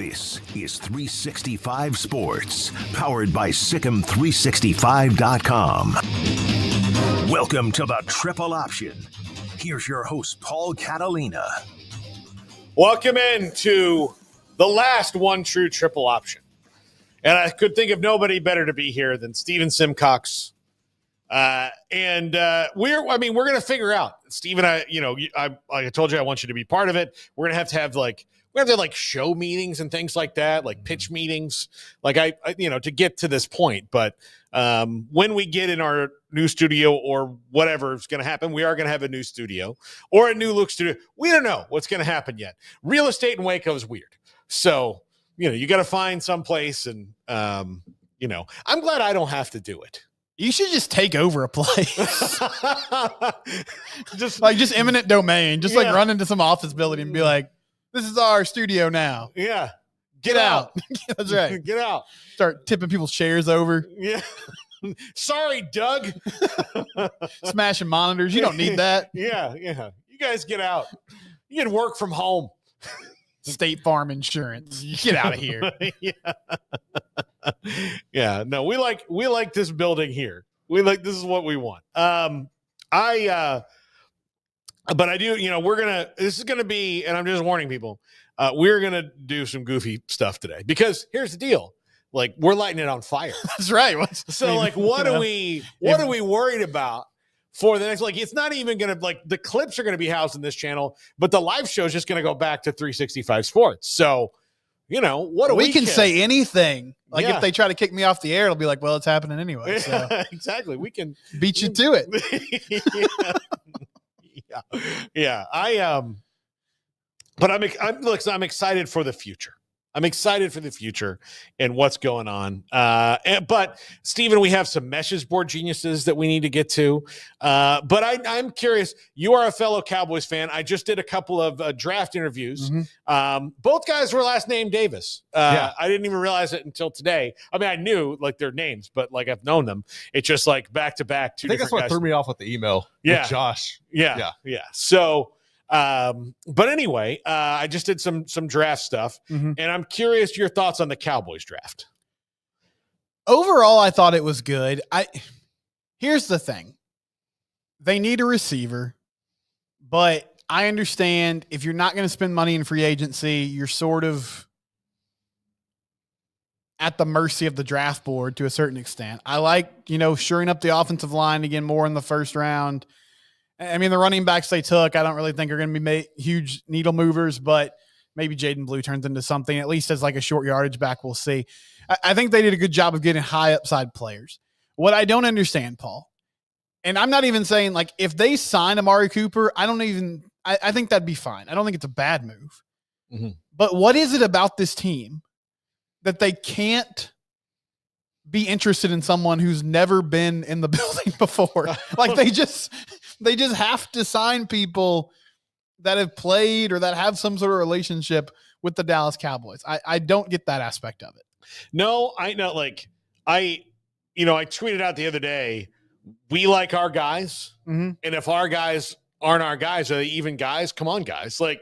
This is 365 Sports, powered by Sikkim365.com. Welcome to the Triple Option. Here's your host, Paul Catalina. Welcome into the last one true triple option. And I could think of nobody better to be here than Steven Simcox. We're going to figure out, Steven, I told you, I want you to be part of it. We're going to have show meetings and things like that, like pitch meetings, to get to this point. But when we get in our new studio or whatever is going to happen, we are going to have a new studio or a new look studio. We don't know what's going to happen yet. Real estate in Waco is weird. So, you got to find some place and, I'm glad I don't have to do it. You should just take over a place. just eminent domain. Just run into some office building and be like, this is our studio now. Yeah. Get out. That's right. Get out. Start tipping people's chairs over. Yeah. Sorry, Doug. Smashing monitors. You don't need that. Yeah. You guys get out. You can work from home. State Farm Insurance. Get out of here. Yeah. No, we like this building here. This is what we want. But I do, this is going to be, and I'm just warning people, we're going to do some goofy stuff today because here's the deal. We're lighting it on fire. That's right. What are we worried about for the next, it's not even going to, the clips are going to be housed in this channel, but the live show is just going to go back to 365 Sports. So, what do we can care? say anything. If they try to kick me off the air, it'll be like, well, it's happening anyway. So. Exactly. We can beat you to it. Yeah. But I'm excited for the future. I'm excited for the future and what's going on. But Steven, we have some message board geniuses that we need to get to. But I'm curious. You are a fellow Cowboys fan. I just did a couple of draft interviews. Mm-hmm. Both guys were last name Davis. I didn't even realize it until today. I mean, I knew their names, but I've known them. It's just back to back. I think that's what threw me off with the email. Yeah, with Josh. Yeah. So. But anyway, I just did some draft stuff, mm-hmm. and I'm curious your thoughts on the Cowboys draft. Overall, I thought it was good. Here's the thing. They need a receiver, but I understand if you're not going to spend money in free agency, you're sort of at the mercy of the draft board to a certain extent. I like, shoring up the offensive line again more in the first round. I mean, the running backs they took, I don't really think are going to be huge needle movers, but maybe Jaden Blue turns into something, at least as a short yardage back. We'll see. I think they did a good job of getting high upside players. What I don't understand, Paul, and I'm not even saying if they sign Amari Cooper, I think that'd be fine. I don't think it's a bad move. Mm-hmm. But what is it about this team that they can't be interested in someone who's never been in the building before? They just have to sign people that have played or that have some sort of relationship with the Dallas Cowboys. I don't get that aspect of it. No, I know. I tweeted out the other day, we like our guys. Mm-hmm. And if our guys aren't our guys, are they even guys? Come on, guys. We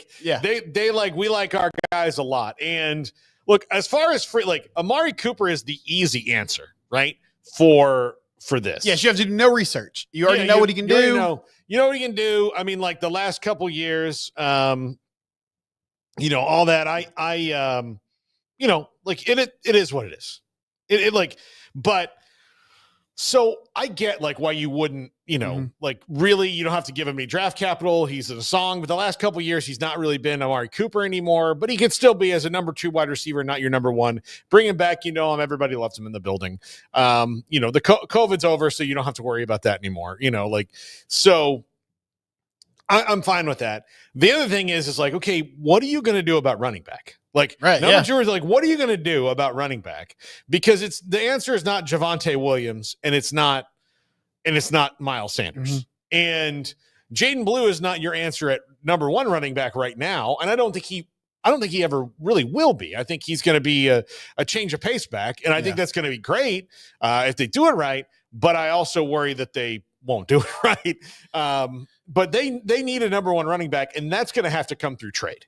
like our guys a lot. And look, as far as Amari Cooper is the easy answer, right? For this. Yes, you have to do no research. You already know what he can do. You know what he can do. I mean, the last couple years, all that. It is what it is. But so I get why you wouldn't, mm-hmm. Really, you don't have to give him any draft capital. He's in a song, but the last couple of years, he's not really been Amari Cooper anymore, but he could still be as a number 2 wide receiver, not your number 1. Bring him back. Everybody loves him in the building. The COVID's over, so you don't have to worry about that anymore. So I'm fine with that. The other thing is okay, what are you going to do about running back? Number 2 is what are you going to do about running back? Because the answer is not Javonte Williams and it's not Miles Sanders. Mm-hmm. And Jaden Blue is not your answer at number 1 running back right now. And I don't think he ever really will be. I think he's going to be a change of pace back. And I think that's going to be great if they do it right. But I also worry that they won't do it right. But they need a number 1 running back, and that's going to have to come through trade.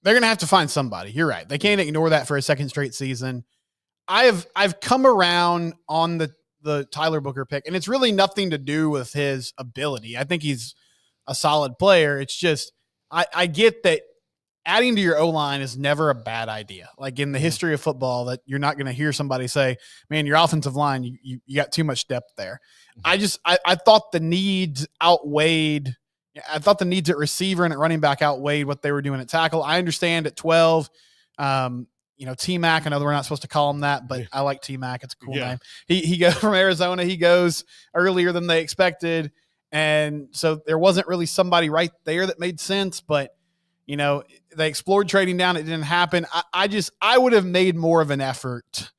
They're going to have to find somebody. You're right. They can't ignore that for a second straight season. I've come around on the Tyler Booker pick, and it's really nothing to do with his ability. I think he's a solid player. It's just I get that adding to your O-line is never a bad idea. Like in the history of football, that you're not going to hear somebody say, man, your offensive line, you got too much depth there. I thought the needs outweighed. I thought the needs at receiver and at running back outweighed what they were doing at tackle. I understand at 12, T-Mac, I know we're not supposed to call him that, but I like T-Mac. It's a cool name. He goes from Arizona. He goes earlier than they expected. And so there wasn't really somebody right there that made sense, but they explored trading down. It didn't happen. I would have made more of an effort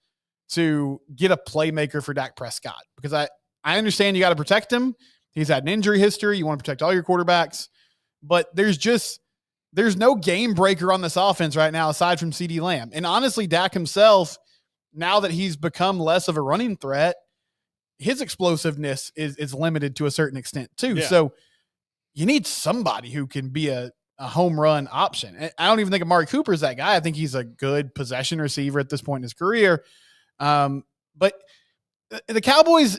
to get a playmaker for Dak Prescott, because I understand you got to protect him. He's had an injury history. You want to protect all your quarterbacks, but there's no game breaker on this offense right now aside from CeeDee Lamb. And honestly, Dak himself, now that he's become less of a running threat, his explosiveness is limited to a certain extent too. Yeah. So you need somebody who can be a home run option. I don't even think Amari Cooper is that guy. I think he's a good possession receiver at this point in his career. But the Cowboys,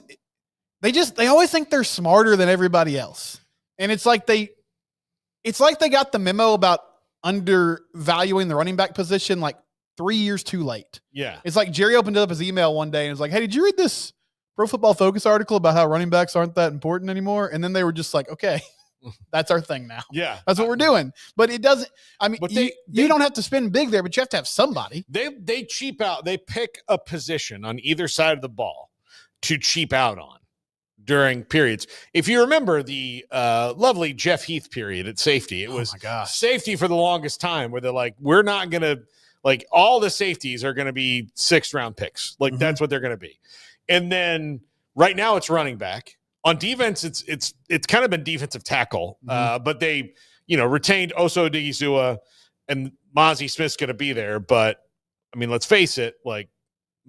they always think they're smarter than everybody else. And it's like they got the memo about undervaluing the running back position like 3 years too late. Yeah. It's like Jerry opened up his email one day and was like, hey, did you read this Pro Football Focus article about how running backs aren't that important anymore? And then they were just like, okay, that's our thing now. Yeah. That's what we're doing. But it doesn't, but you don't have to spend big there, but you have to have somebody. They cheap out. They pick a position on either side of the ball to cheap out on during periods. If you remember the lovely Jeff Heath period at safety, it was safety for the longest time where they're like, we're not going to, like, all the safeties are going to be 6th round picks. Like that's what they're going to be. And then right now it's running back. On defense, it's kind of been defensive tackle, but they, retained Oso Odighizuwa, and Mozzie Smith's going to be there. But I mean, let's face it, like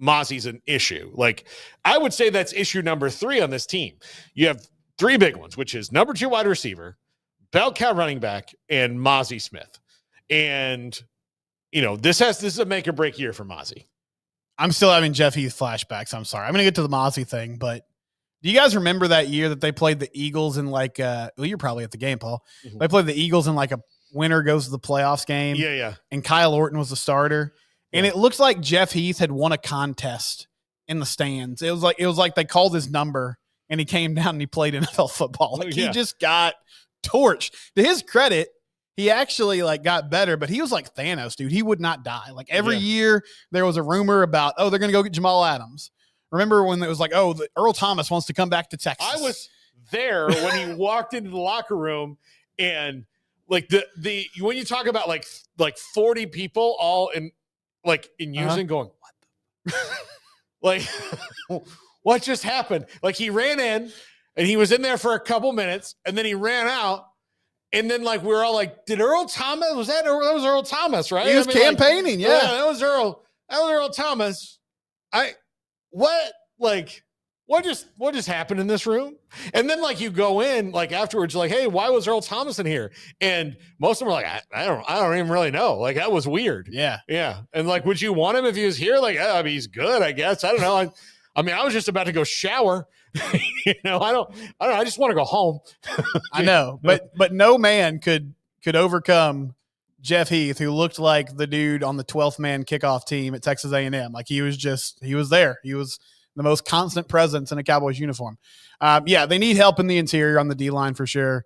Mozzie's an issue. Like I would say that's issue number 3 on this team. You have 3 big ones, which is number 2 wide receiver, bell cow running back, and Mozzie Smith. And this is a make or break year for Mozzie. I'm still having Jeff Heath flashbacks. I'm sorry. I'm going to get to the Mozzie thing, but do you guys remember that year that they played the Eagles in like you're probably at the game, Paul. They played the Eagles in like a winner goes to the playoffs game. Yeah. And Kyle Orton was the starter. And it looks like Jeff Heath had won a contest in the stands. It was like they called his number and he came down and he played NFL football. Like he just got torched. To his credit, he actually like got better, but he was like Thanos, dude. He would not die. Like every year there was a rumor about, they're going to go get Jamal Adams. Remember when it was like, Earl Thomas wants to come back to Texas. I was there when he walked into the locker room, and like the when you talk about like 40 people all in unison going, what like what just happened? Like he ran in and he was in there for a couple minutes and then he ran out. And then like we were all like, did Earl Thomas, that was Earl Thomas, right? He was campaigning, yeah. That was Earl Thomas. What just happened in this room? And then like you go in like afterwards, like, hey, why was Earl Thomas in here? And most of them are like, I don't even really know. Like that was weird. Yeah. And like, would you want him if he was here? Like, I mean, he's good, I guess. I don't know. I was just about to go shower. I don't know. I just want to go home. I know, but no man could overcome Jeff Heath, who looked like the dude on the 12th man kickoff team at Texas A&M. Like he was there. He was the most constant presence in a Cowboys uniform. They need help in the interior on the D-line for sure.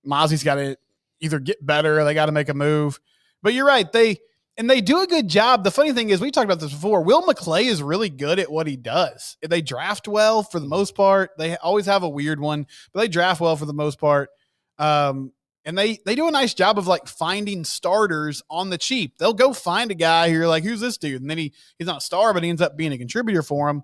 Mozzie's got to either get better or they got to make a move. But you're right. They do a good job. The funny thing is, we talked about this before, Will McClay is really good at what he does. They draft well for the most part. They always have a weird one, but they draft well for the most part. And they do a nice job of like finding starters on the cheap. They'll go find a guy who you're like, who's this dude? And then he's not a star, but he ends up being a contributor for him.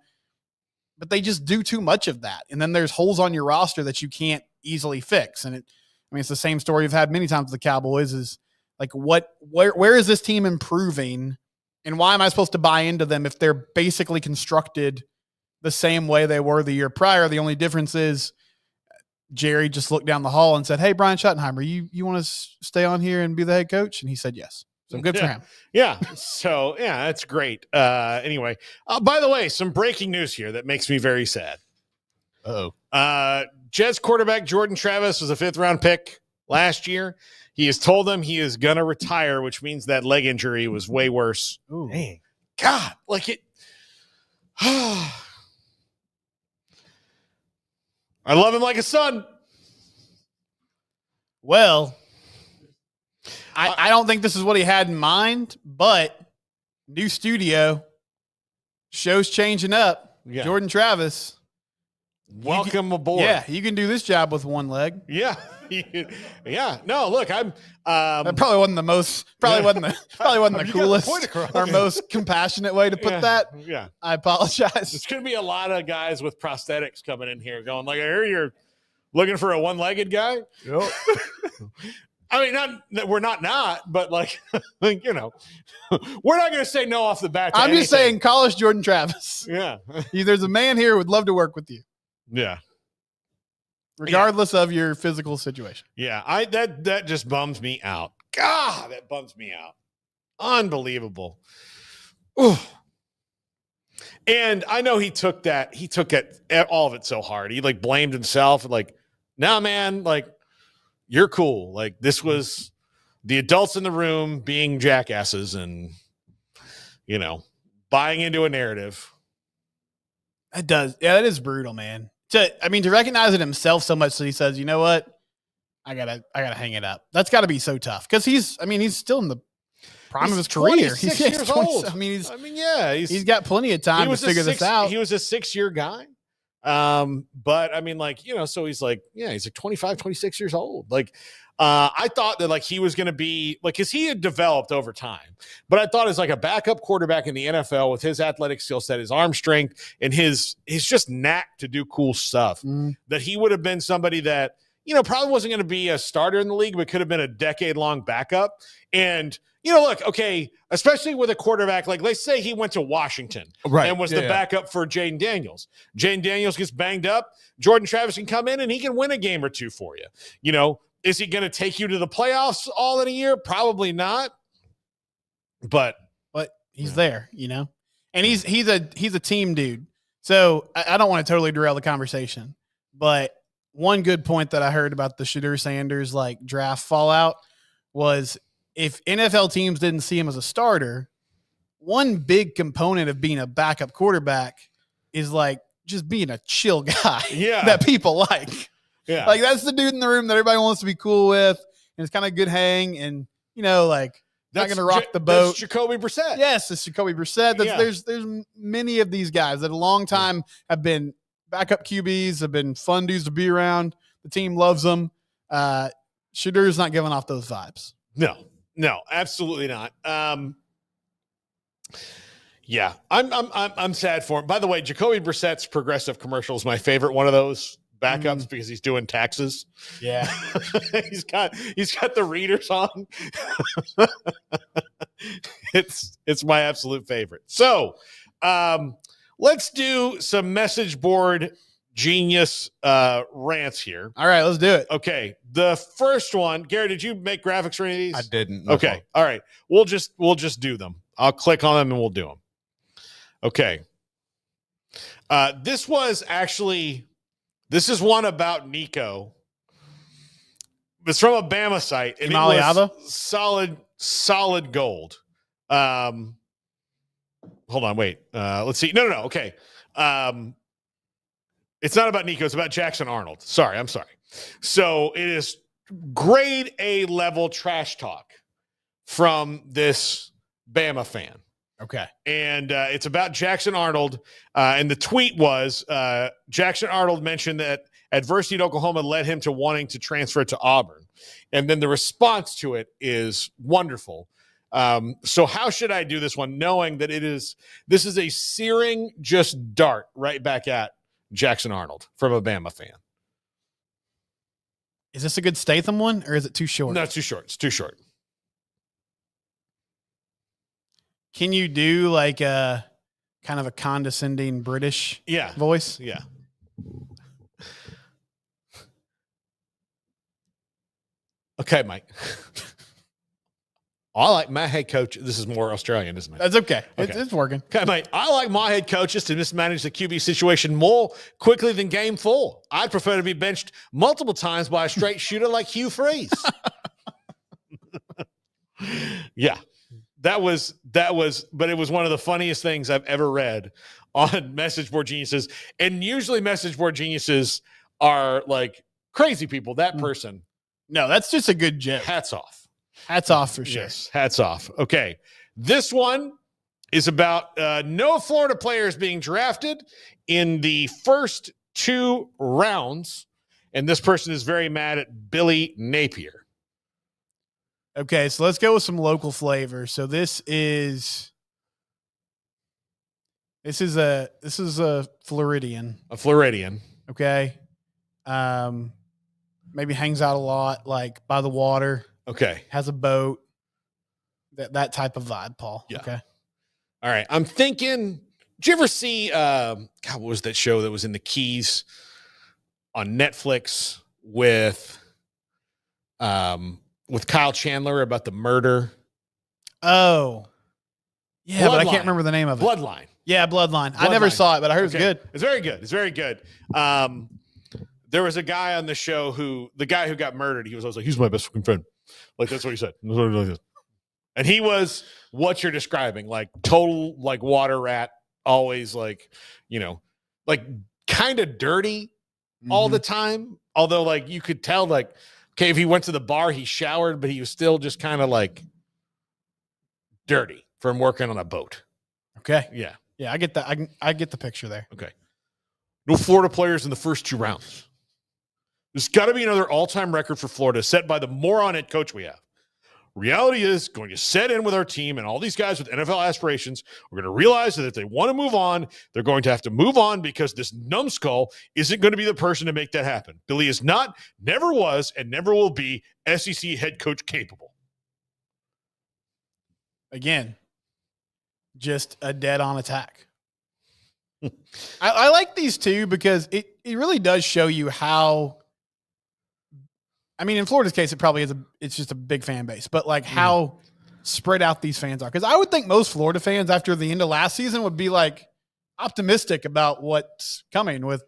But they just do too much of that. And then there's holes on your roster that you can't easily fix. And it's the same story you've had many times with the Cowboys is like, where is this team improving? And why am I supposed to buy into them if they're basically constructed the same way they were the year prior? The only difference is Jerry just looked down the hall and said, hey, Brian Schottenheimer, you want to stay on here and be the head coach? And he said, yes. So good for him. Yeah. So yeah, that's great. Anyway, by the way, some breaking news here that makes me very sad. Jets quarterback Jordan Travis was a 5th-round pick last year. He has told them he is gonna retire, which means that leg injury was way worse. Ooh. Dang. God, like it. I love him like a son. Well, I don't think this is what he had in mind, but new studio, show's changing up. Yeah. Jordan Travis, Welcome aboard. yeah, you can do this job with one leg. Yeah. Yeah. No, look, I'm That probably wasn't the most, wasn't the You got the coolest point across. or most compassionate way to put that. Yeah. I apologize. There's going to be a lot of guys with prosthetics coming in here going like, I hear you're looking for a one-legged guy. Yep. I mean, we're not, but like, you know, we're not going to say no off the bat. I'm just saying, call us Jordan Travis. Yeah. There's a man here who would love to work with you, Yeah. regardless of your physical situation. Yeah. That just bums me out. God, that bums me out. Unbelievable. Ooh. And I know he took all of it so hard. He like blamed himself. Like, nah, man, like you're cool. Like this was the adults in the room being jackasses and, you know, buying into a narrative. It does. Yeah, that is brutal, man. To recognize it himself so much that he says, you know what? I gotta hang it up. That's gotta be so tough. Cause he's still in the prime of his career. He's years old. He's got plenty of time to figure this out. He was a 6-year guy. But I mean, like, you know, so he's like 25, 26 years old. Like, I thought that like he was going to be like, cause he had developed over time, but I thought as like a backup quarterback in the NFL with his athletic skill set, his arm strength and his just knack to do cool stuff, that he would have been somebody that, you know, probably wasn't going to be a starter in the league, but could have been a decade-long backup. And, you know, look, okay, especially with a quarterback, like let's say he went to Washington and was the backup for Jaden Daniels. Jaden Daniels gets banged up. Jordan Travis can come in and he can win a game or two for you. You know, is he going to take you to the playoffs all in a year? Probably not. But he's there, you know, and he's a team dude. So I don't want to totally derail the conversation, but one good point that I heard about the Shedeur Sanders like draft fallout was if NFL teams didn't see him as a starter, one big component of being a backup quarterback is like just being a chill guy that people like. Yeah. Like that's the dude in the room that everybody wants to be cool with. And it's kind of good hang. And, you know, like not going to rock the boat. That's Jacoby Brissett. Yes, it's Jacoby Brissett. There's many of these guys that a long time have been backup QBs, have been fun dudes to be around. The team loves them. Shadeur's not giving off those vibes. No, absolutely not. Yeah, I'm sad for him. By the way, Jacoby Brissett's progressive commercial is my favorite one of those backups because he's doing taxes. Yeah, he's got the readers on. It's my absolute favorite. So, let's do some message board genius rants here. All right, let's do it. Okay, the first one, Gary, did you make graphics for any of these? I didn't. Okay, all right. We'll just do them. I'll click on them and we'll do them. Okay. This is one about Nico. It's from a Bama site. And it was solid gold. Hold on, wait. Let's see. No. Okay. It's not about Nico. It's about Jackson Arnold. I'm sorry. So it is grade A level trash talk from this Bama fan. Okay. And it's about Jackson Arnold. And the tweet was Jackson Arnold mentioned that adversity at Oklahoma led him to wanting to transfer to Auburn. And then the response to it is wonderful. So how should I do this one, knowing that this is a searing just dart right back at Jackson Arnold from a Bama fan? Is this a good Statham one or is it too short? No, it's too short. It's too short. Can you do like a kind of a condescending British voice? Yeah. Okay, Mike. I like my head coach. This is more Australian, isn't it? That's okay. Okay. It's working. Okay, mate. I like my head coaches to mismanage the QB situation more quickly than game 4. I'd prefer to be benched multiple times by a straight shooter like Hugh Freeze. Yeah. That was, but it was one of the funniest things I've ever read on Message Board Geniuses. And usually Message Board Geniuses are like crazy people. That person. No, that's just a good joke. Hats off. Hats off for sure. Yes, hats off. Okay. This one is about no Florida players being drafted in the first 2 rounds. And this person is very mad at Billy Napier. Okay, so let's go with some local flavor. So this is a Floridian. A Floridian. Okay. Maybe hangs out a lot, like by the water. Okay. Has a boat. That type of vibe, Paul. Yeah. Okay. All right. I'm thinking, did you ever see God, what was that show that was in the Keys on Netflix with Kyle Chandler about the murder? Oh. Yeah, but I Bloodline. can't remember the name of it. Bloodline. Yeah, Bloodline. I never saw it, but I heard it's good. It's very good. It's very good. There was a guy on the show the guy who got murdered, he was always like, he's my best fucking friend. Like, that's what he said. And he was what you're describing, like total, like water rat, always like, like kind of dirty all the time. Although like you could tell, like, okay, if he went to the bar, he showered, but he was still just kind of like dirty from working on a boat. Okay. Yeah. Yeah, I get that. I get the picture there. Okay. No Florida players in the first 2 rounds. There's got to be another all-time record for Florida set by the moron head coach we have. Reality is going to set in with our team and all these guys with NFL aspirations. We're going to realize that if they want to move on, they're going to have to move on because this numbskull isn't going to be the person to make that happen. Billy is not, never was, and never will be SEC head coach capable. Again, just a dead-on attack. I like these two because it really does show you how. I mean, in Florida's case, it probably is it's just a big fan base, but like how spread out these fans are. Because I would think most Florida fans after the end of last season would be like optimistic about what's coming with,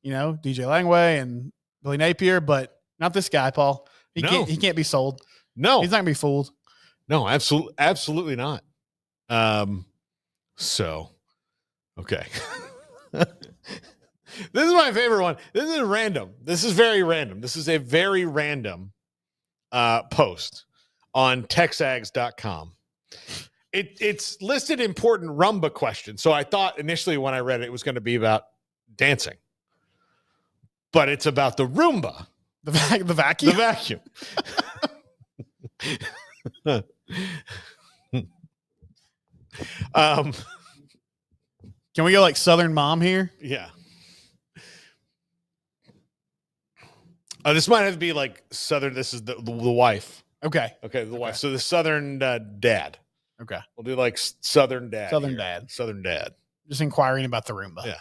DJ Langway and Billy Napier, but not this guy, Paul. He can't be sold. No, he's not gonna be fooled. No, absolutely not. So, okay. This is my favorite one. This is random. This is very random. This is a very random post on texags.com. It's listed important Rumba questions. So I thought initially when I read it, it was going to be about dancing. But it's about the Roomba. The vacuum? The vacuum. Can we go like Southern Mom here? Yeah. This might have to be like Southern. This is the wife. Okay. Okay, the wife. So the Southern dad. Okay. We'll do like Southern dad. Southern dad. Southern dad. Just inquiring about the Roomba. Yeah.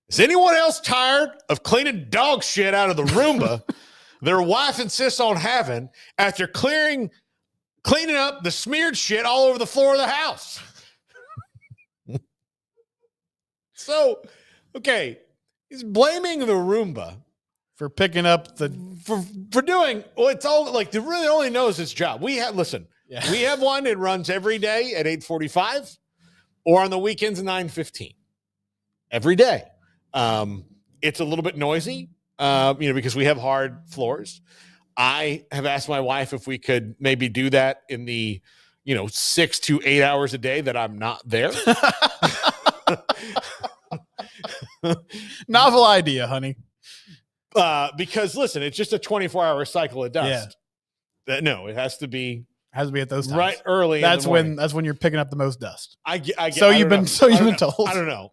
Is anyone else tired of cleaning dog shit out of the Roomba their wife insists on having after cleaning up the smeared shit all over the floor of the house? So, okay, he's blaming the Roomba for picking up the for doing it's all like it really only knows its job. We have we have one that runs every day at 8:45 or on the weekends at 9:15 every day. It's a little bit noisy, because we have hard floors. I have asked my wife if we could maybe do that in the 6 to 8 hours a day that I'm not there. Novel idea, honey. Because listen, it's just a 24-hour cycle of dust. Yeah. No, it has to be at those times. Right early. That's when you're picking up the most dust. You've been told. I don't know.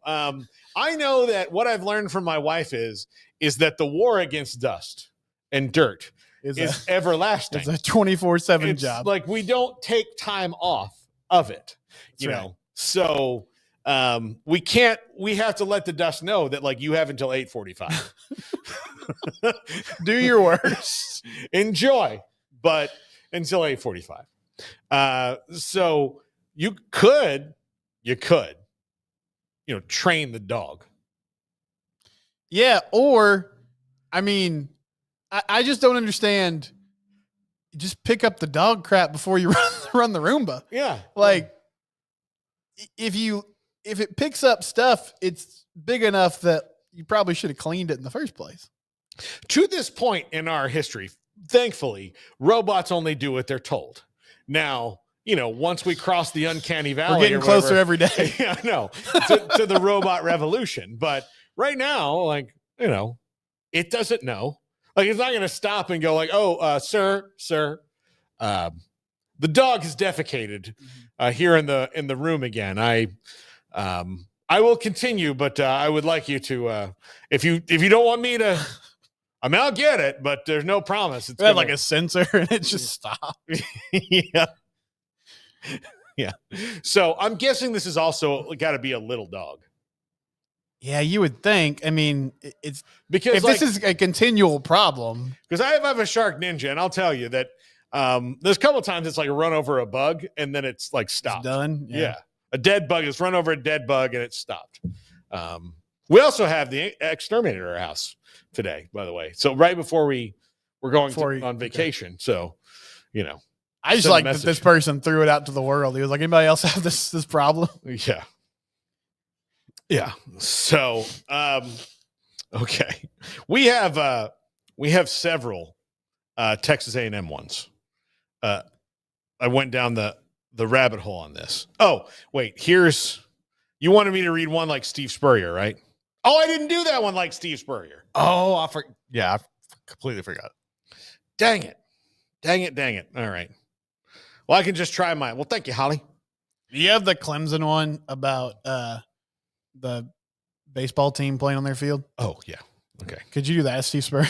I know that what I've learned from my wife is that the war against dust and dirt is everlasting. It's a 24/7 job. Like we don't take time off of it. So we have to let the dust know that like you have until 8:45. Do your worst. Enjoy, but until 8:45. So you could, train the dog. Yeah. Or, I mean, I just don't understand. Just pick up the dog crap before you run the Roomba. Yeah. Like, if it picks up stuff, it's big enough that you probably should have cleaned it in the first place. To this point in our history, thankfully, robots only do what they're told. Now, once we cross the uncanny valley, we're getting closer every day. Yeah, no, to the robot revolution. But right now, it doesn't know. Like, it's not going to stop and go like, "Oh, sir, the dog has defecated here in the room again. I will continue, but I would like you to, if you don't want me to, I mean, I'll get it, but there's no promise. It's like a sensor and it just stops." Yeah. Yeah. So I'm guessing this is also got to be a little dog. Yeah, you would think. I mean, it's because if this is a continual problem. Because I have a Shark Ninja, and I'll tell you that there's a couple of times it's like a run over a bug, and then it's like stopped. It's done. Yeah. A dead bug is run over a dead bug, and it's stopped. We also have the exterminator at our house today, by the way. So right before we're going on vacation. Okay. So, I just like that this person threw it out to the world. He was like, anybody else have this problem? Yeah. Yeah. So, okay. We have several Texas A&M ones. I went down the rabbit hole on this. Oh, wait, you wanted me to read one like Steve Spurrier, right? Oh, I didn't do that one like Steve Spurrier. Oh, I completely forgot. Dang it. All right. Well, I can just try mine. Well, thank you, Holly. Do you have the Clemson one about the baseball team playing on their field? Oh, yeah. Okay. Could you do that, Steve Spurrier?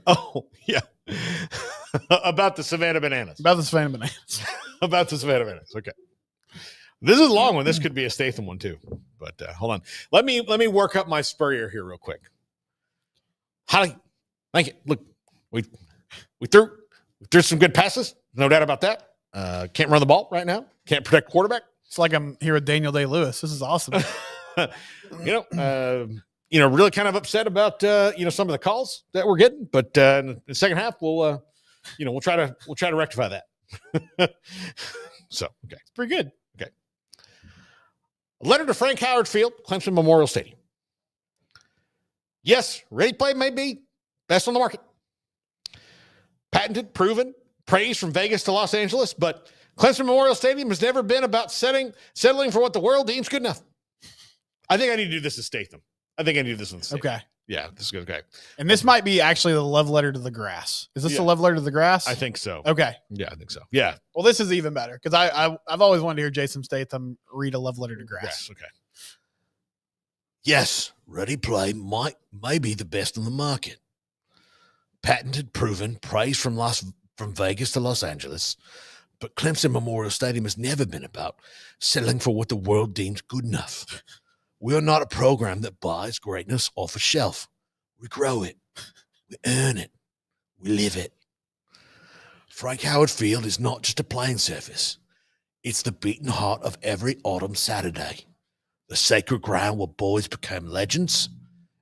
Oh, yeah. About the Savannah Bananas. About the Savannah Bananas. About the Savannah Bananas. Okay. This is a long one. This could be a Statham one too. But hold on. Let me work up my Spurrier here real quick. Holly, thank you. Look, we threw some good passes. No doubt about that. Can't run the ball right now. Can't protect quarterback. It's like I'm here with Daniel Day-Lewis. This is awesome. Really kind of upset about some of the calls that we're getting, but in the second half we'll try to rectify that. So okay, it's pretty good. Okay. A letter to Frank Howard Field, Clemson Memorial Stadium. Yes, ready play may be best on the market. Patented, proven, praise from Vegas to Los Angeles, but Clemson Memorial Stadium has never been about settling for what the world deems good enough. I think I need to do this as Statham. I think I need to do this one. Okay. Yeah, this is good. Okay. And this might be actually the love letter to the grass. Is this a love letter to the grass? I think so. Okay. Yeah, I think so. Yeah. Well, this is even better because I've always wanted to hear Jason Statham read a love letter to grass. Yes. Okay. Yes, ready play may be the best on the market. Patented, proven, praised from Vegas to Los Angeles, but Clemson Memorial Stadium has never been about settling for what the world deems good enough. We are not a program that buys greatness off a shelf. We grow it. We earn it. We live it. Frank Howard Field is not just a playing surface. It's the beating heart of every autumn Saturday. The sacred ground where boys became legends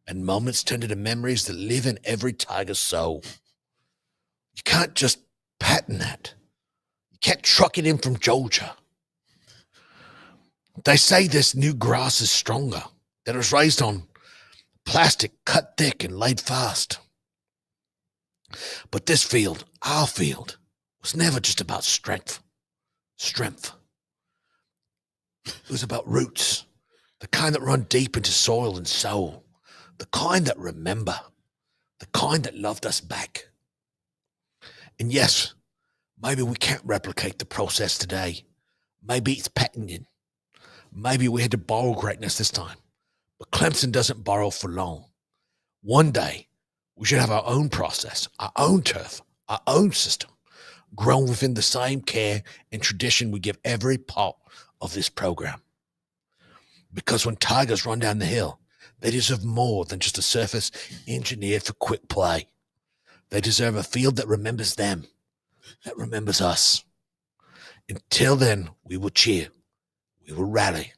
and moments turned into memories that live in every Tiger's soul. You can't just patent that. You can't truck it in from Georgia. They say this new grass is stronger, that it was raised on plastic cut thick and laid fast. But this field, our field, was never just about strength. It was about roots, the kind that run deep into soil and soul, the kind that remember, the kind that loved us back. And yes, maybe we can't replicate the process today. Maybe it's patented. Maybe we had to borrow greatness this time, but Clemson doesn't borrow for long. One day, we should have our own process, our own turf, our own system, grown within the same care and tradition we give every part of this program. Because when Tigers run down the hill, they deserve more than just a surface engineered for quick play. They deserve a field that remembers them, that remembers us. Until then, we will cheer. We will rally.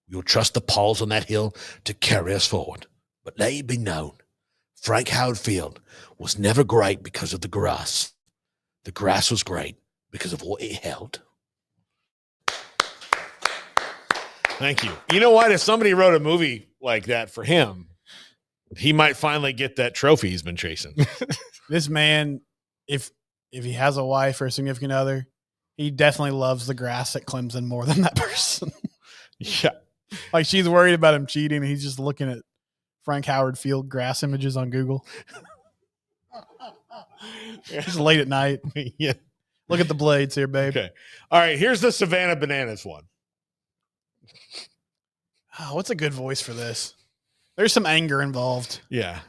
We will trust the poles on that hill to carry us forward. But let it be known, Frank Howard Field was never great because of the grass. The grass was great because of what it held. Thank you. You know what? If somebody wrote a movie like that for him, he might finally get that trophy he's been chasing. This man, if he has a wife or a significant other, he definitely loves the grass at Clemson more than that person. Yeah. Like she's worried about him cheating, and he's just looking at Frank Howard Field grass images on Google. Just late at night. Yeah. Look at the blades here, babe. Okay. All right. Here's the Savannah Bananas one. Oh, what's a good voice for this? There's some anger involved. Yeah.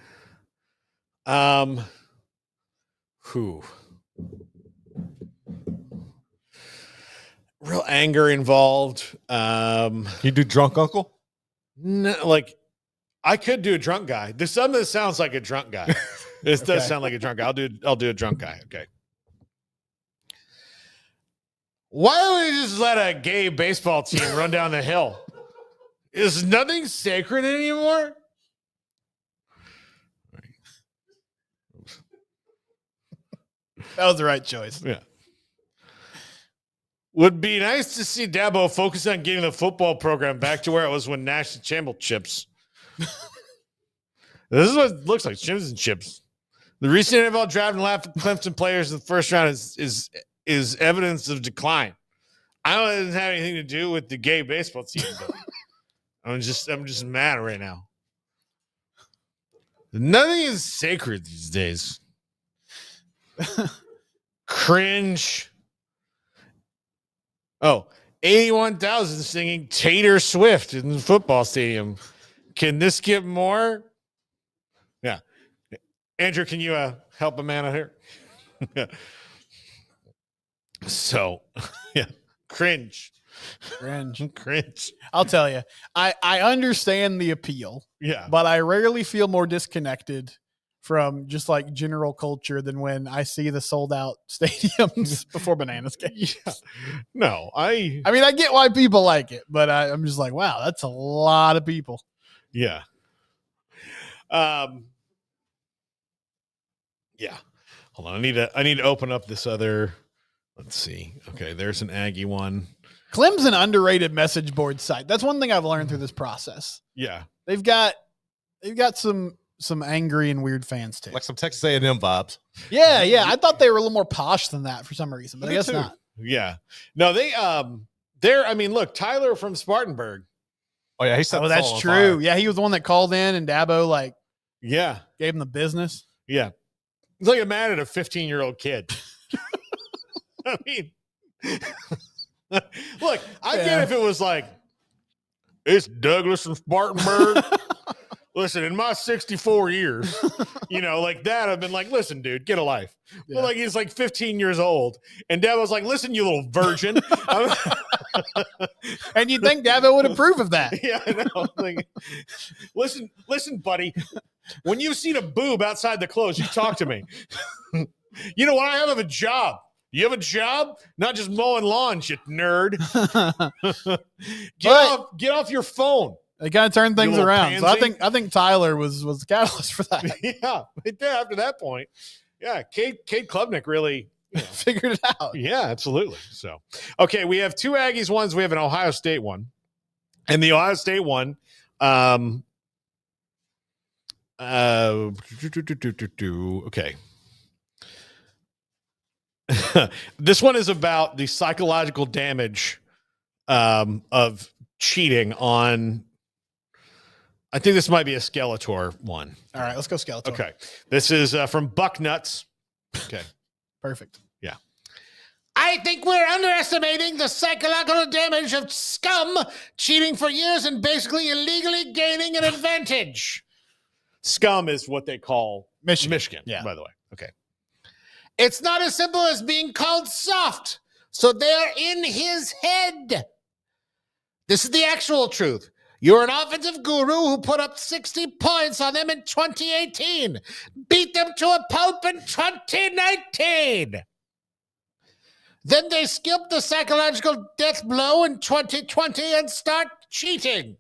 Who? Real anger involved. You do drunk uncle? No, like I could do a drunk guy. This some of this sounds like a drunk guy. This does Okay. sound like a drunk guy. I'll do a drunk guy. Okay. Why don't we just let a gay baseball team run down the hill? Is nothing sacred anymore? That was the right choice. Yeah. Would be nice to see Dabo focus on getting the football program back to where it was when national championships. This is what it looks like, chips and chips. The recent NFL draft and laugh at Clemson players in the first round is evidence of decline. I don't know if it doesn't have anything to do with the gay baseball team, but I'm just mad right now. Nothing is sacred these days. Cringe. Oh, 81,000 singing Taylor Swift in the football stadium. Can this get more? Yeah. Andrew, can you help a man out here? So, yeah. Cringe. Cringe. I'll tell you, I understand the appeal, Yeah. but I rarely feel more disconnected from just like general culture than when I see the sold out stadiums before Bananas games. Yeah. No, I mean, I get why people like it, but I'm just like, wow, that's a lot of people. yeah. Yeah. Hold on. I need to open up this other. Let's see. Okay, there's an Aggie one. Clem's an underrated message board site. That's one thing I've learned through this process. Yeah. They've got some angry and weird fans too. Like some Texas A&M vibes. Yeah. I thought they were a little more posh than that for some reason, but I Me guess too. not. Yeah. No, they're I mean, look, Tyler from Spartanburg. Oh, yeah. He set Oh, this all that's on true. fire. Yeah, he was the one that called in and Dabo like Yeah. gave him the business. Yeah. It's like I'm mad at a 15-year-old kid. I mean, look, I get if it was like, it's Douglas from Spartanburg. Listen, in my 64 years, like that, I've been like, listen, dude, get a life. Yeah. But like, he's like 15 years old. And Dad was like, listen, you little virgin. And you'd think Dabo would approve of that. Yeah, I know. Like, listen, buddy. When you've seen a boob outside the clothes, you talk to me. You know what? I have a job. You have a job? Not just mowing lawns, you nerd. Get off your phone. They kind of turned things little around. So pansy. I think Tyler was the catalyst for that. Yeah, right there after that point. Yeah, Kate Klubnik really Figured it out. Yeah, absolutely. So, okay, we have two Aggies ones. We have an Ohio State one. And the Ohio State one, okay. This one is about the psychological damage of cheating on. I think this might be a Skeletor one. All right, let's go Skeletor. Okay, this is from Bucknuts. Okay, Perfect. yeah. I think we're underestimating the psychological damage of scum cheating for years and basically illegally gaining an advantage. Scum is what they call Michigan, Yeah. by the way. Okay. It's not as simple as being called soft. So they're in his head. This is the actual truth. You're an offensive guru who put up 60 points on them in 2018. Beat them to a pulp in 2019. Then they skip the psychological death blow in 2020 and start cheating.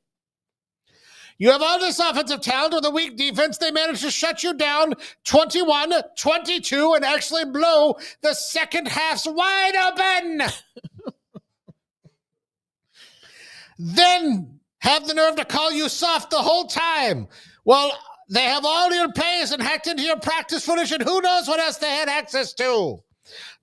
You have all this offensive talent with a weak defense. They managed to shut you down 21-22 and actually blow the second halves wide open. Then have the nerve to call you soft the whole time. Well, they have all your plays and hacked into your practice footage, and who knows what else they had access to.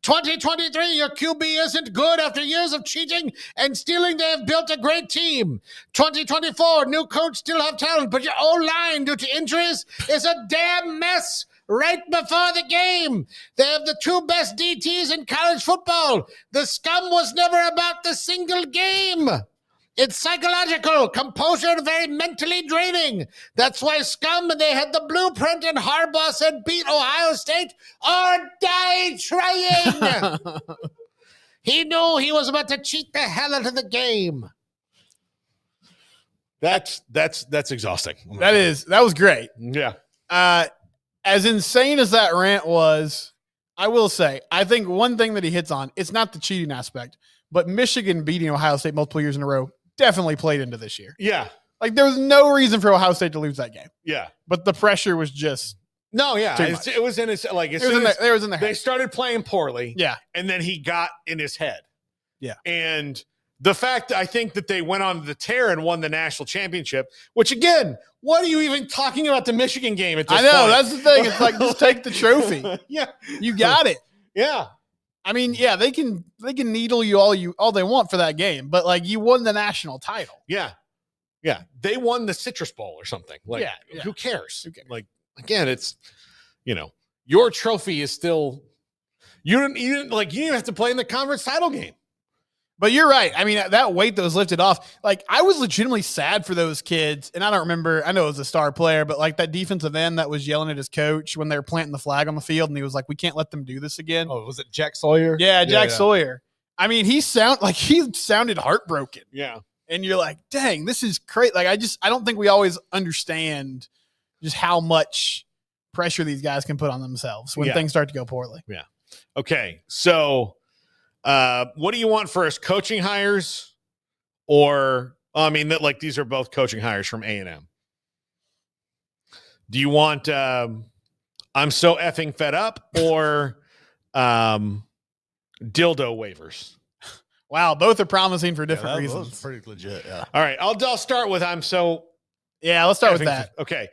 2023, your QB isn't good after years of cheating and stealing. They have built a great team. 2024, new coach, still have talent, but your O-line, due to injuries, is a damn mess right before the game. They have the 2 best DTs in college football. The scum was never about the single game. It's psychological, composure, and very mentally draining. That's why scum, they had the blueprint, and Harbaugh said beat Ohio State or die trying. He knew he was about to cheat the hell out of the game. That's exhausting. That was great. Yeah. As insane as that rant was, I will say, I think one thing that he hits on, it's not the cheating aspect, but Michigan beating Ohio State multiple years in a row definitely played into this year. Yeah. Like, there was no reason for Ohio State to lose that game. Yeah. But the pressure was just No, yeah. too much. It was in his, like, as It was soon in as their, it was in their they head. started playing poorly. Yeah. And then he got in his head. Yeah. And the fact, I think that they went on the tear and won the national championship, which, again, what are you even talking about the Michigan game at this I know. point? That's the thing. It's like, just take the trophy. Yeah. You got it. Yeah. I mean, yeah, they can needle you all they want for that game, but like, you won the national title. Yeah. Yeah. They won the Citrus Bowl or something. Like, Yeah. who cares? Who cares? Like, again, it's, your trophy is still, you didn't have to play in the conference title game. But you're right. I mean, that weight that was lifted off, like, I was legitimately sad for those kids. And I don't remember, I know it was a star player, but like that defensive end that was yelling at his coach when they were planting the flag on the field, and he was like, we can't let them do this again. Oh, was it Jack Sawyer? Yeah, Jack Sawyer. I mean, he sounded heartbroken. Yeah. And you're like, dang, this is crazy. Like, I don't think we always understand just how much pressure these guys can put on themselves when things start to go poorly. Yeah. Okay. So, what do you want first? Coaching hires, or these are both coaching hires from A&M. Do you want I'm so effing fed up, or dildo waivers? Wow, both are promising for different That reasons. was pretty legit. Yeah. All right, I'll start with Yeah, let's start with effing that. Okay.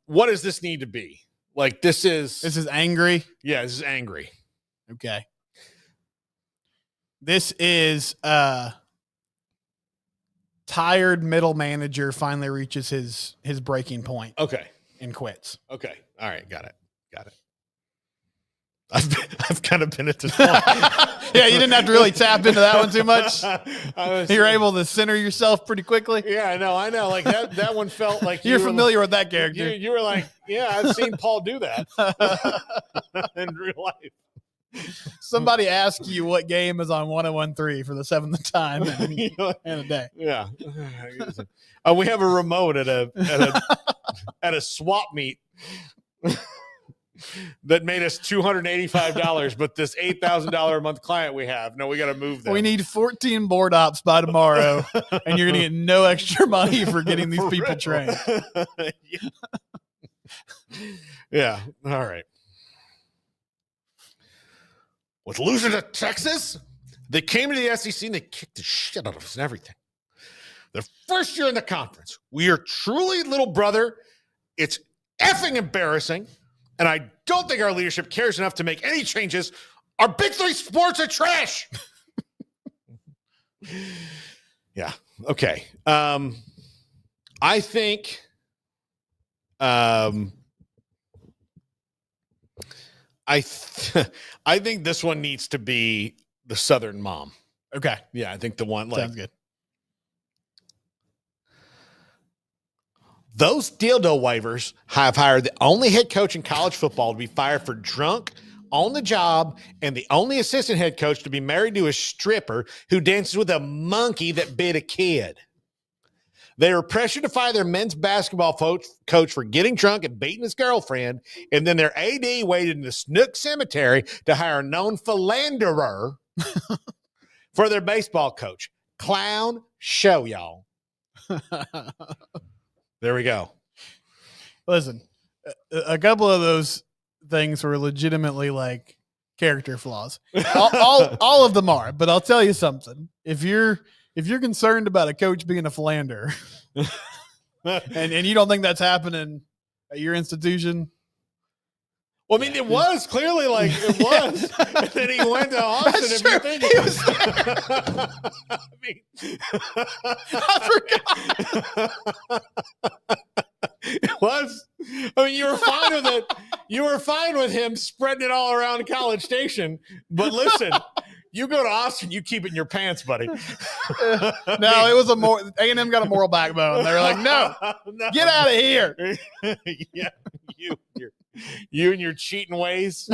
What does this need to be? Like, this is angry. Yeah, this is angry. Okay. This is tired middle manager finally reaches his breaking point Okay. and quits. Okay. All right. Got it. I've kind of been at this point. Yeah, you didn't have to really tap into that one too much. I You're able to center yourself pretty quickly. Yeah, I know. Like that one felt like You're you were familiar with that character. You were like, yeah, I've seen Paul do that in real life. Somebody asked you what game is on 101.3 for the 7th time in a day. Yeah. We have a remote at a swap meet that made us $285, but this $8,000 a month client we have, no, we got to move them. We need 14 board ops by tomorrow, and you're going to get no extra money for getting these people trained. Yeah. All right. With losing to Texas, they came to the SEC and they kicked the shit out of us and everything. Their first year in the conference. We are truly little brother. It's effing embarrassing. And I don't think our leadership cares enough to make any changes. Our big three sports are trash. Yeah. Okay. I think I think this one needs to be the Southern mom. Okay. Yeah, I think the one Sounds good. Those dildo waivers have hired the only head coach in college football to be fired for drunk on the job and the only assistant head coach to be married to a stripper who dances with a monkey that bit a kid. They were pressured to fire their men's basketball coach for getting drunk and beating his girlfriend. And then their AD waited in the Snook Cemetery to hire a known philanderer for their baseball coach. Clown show, y'all. There we go. Listen, a couple of those things were legitimately like character flaws. All of them are, but I'll tell you something. If you're concerned about a coach being a philanderer and you don't think that's happening at your institution. Well, I mean, it was clearly like it was. And then he went to Austin. If you think I mean, I forgot. it was. I mean, you were fine with it. You were fine with him spreading it all around College Station. But listen, you go to Austin, you keep it in your pants, buddy. No, it was A&M got a moral backbone. They were like, no, get out of here. Yeah, you and your cheating ways.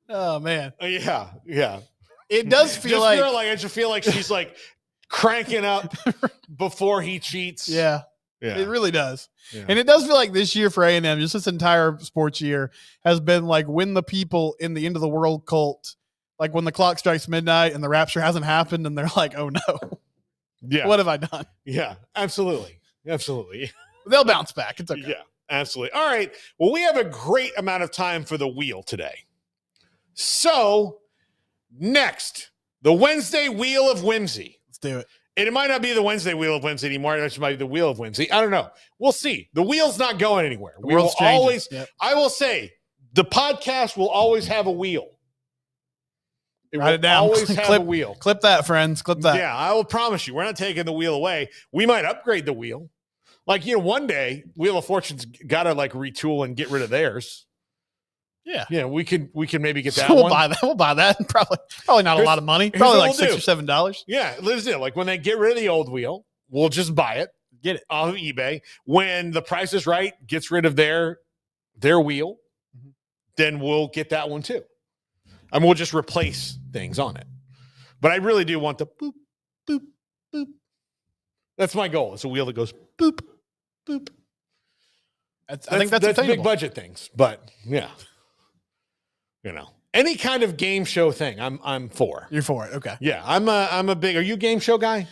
Oh man. Yeah. It does feel like I just feel like she's like cranking up before he cheats. Yeah. It really does. Yeah. And it does feel like this year for A&M, just this entire sports year, has been like when the people in the end of the world cult, like when the clock strikes midnight and the rapture hasn't happened and they're like, oh no. Yeah. What have I done? Yeah, absolutely. They'll bounce back. It's okay. Yeah, absolutely. All right. Well, we have a great amount of time for the wheel today. So next, the Wednesday Wheel of Whimsy. Let's do it. And it might not be the Wednesday Wheel of Whimsy anymore. It might be the Wheel of Whimsy. I don't know. We'll see. The wheel's not going anywhere. We will always, I will say, the podcast will always have a wheel. Write it down. Always have a wheel. Clip that, friends. Clip that. Yeah, I will promise you, we're not taking the wheel away. We might upgrade the wheel. Like, one day, Wheel of Fortune's got to like retool and get rid of theirs. Yeah. Yeah, we can maybe get that we'll one. buy that. We'll buy that. Probably not a lot of money. Probably like $6 or $7. Yeah, listen, like when they get rid of the old wheel, we'll just buy it. Get it off of eBay. When The Price is Right gets rid of their wheel, then we'll get that one too. I mean, we'll just replace things on it. But I really do want the boop, boop, boop. That's my goal. It's a wheel that goes boop, boop. I think that's big budget things, but yeah. Any kind of game show thing, I'm for. You're for it. Okay. Yeah, I'm a big. Are you a game show guy?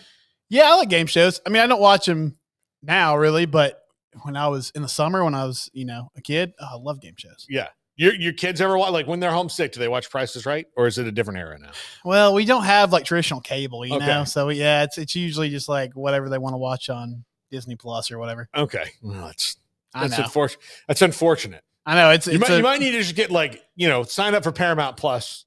Yeah, I like game shows. I mean, I don't watch them now really, but when I was in the summer, when I was a kid, I love game shows. Yeah. Your kids ever watch, like when they're homesick, do they watch Price is Right, or is it a different era now? Well, we don't have like traditional cable, you know, so yeah, it's usually just like whatever they want to watch on Disney Plus or whatever. Okay, well, that's unfortunate. That's unfortunate. I know you might need to just get like sign up for Paramount Plus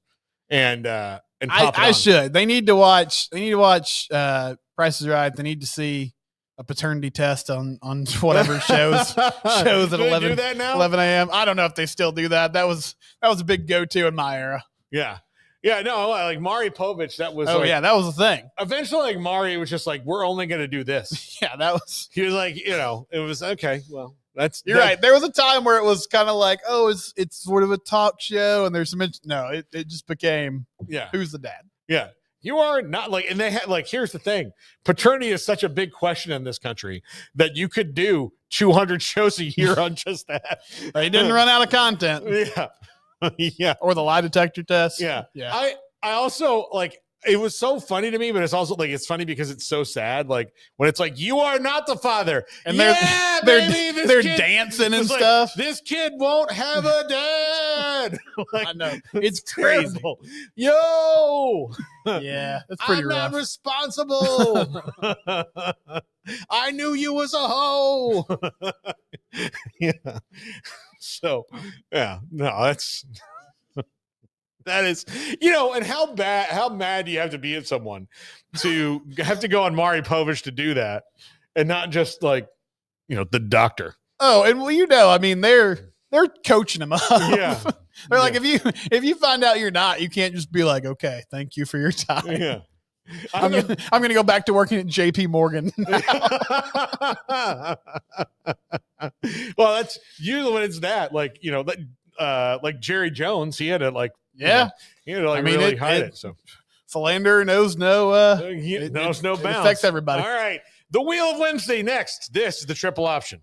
and pop it on. I should. They need to watch. Price is Right. They need to see a paternity test on whatever shows at 11 a.m. I don't know if they still do that. That was a big go-to in my era. Yeah. No, like Maury Povich, that was. that was the thing. Eventually, like Maury was just like, we're only going to do this. Yeah, that was. He was like, it was okay. Well, you're right. There was a time where it was kind of like, oh, it's sort of a talk show, and there's some. No, it just became. Yeah. Who's the dad? Yeah. You are not like, and they had like, here's the thing. Paternity is such a big question in this country that you could do 200 shows a year on just that. They didn't run out of content. Yeah. Yeah. Or the lie detector test. Yeah. Yeah. I also like, it was so funny to me, but it's also like, it's funny because it's so sad. Like when it's like, you are not the father. And they're dancing and stuff. This kid won't have a dad. Like, I know. It's terrible. Crazy. Yo. Yeah. That's pretty rough. I'm not responsible. I knew you was a hoe. Yeah. So, yeah. No, that is, and how mad do you have to be at someone to have to go on Maury Povich to do that and not just like, the doctor. Oh, and well, I mean, they're coaching him up. Yeah. They're like, if you find out you're not, you can't just be like, okay, thank you for your time. Yeah. I'm gonna go back to working at JP Morgan. Well, that's usually when it's that, like, like Jerry Jones, he had to like, yeah, he had to like really hide it. So Philander knows no It knows no it bounds. affects everybody. All right. The Wheel of Wednesday next. This is the triple option.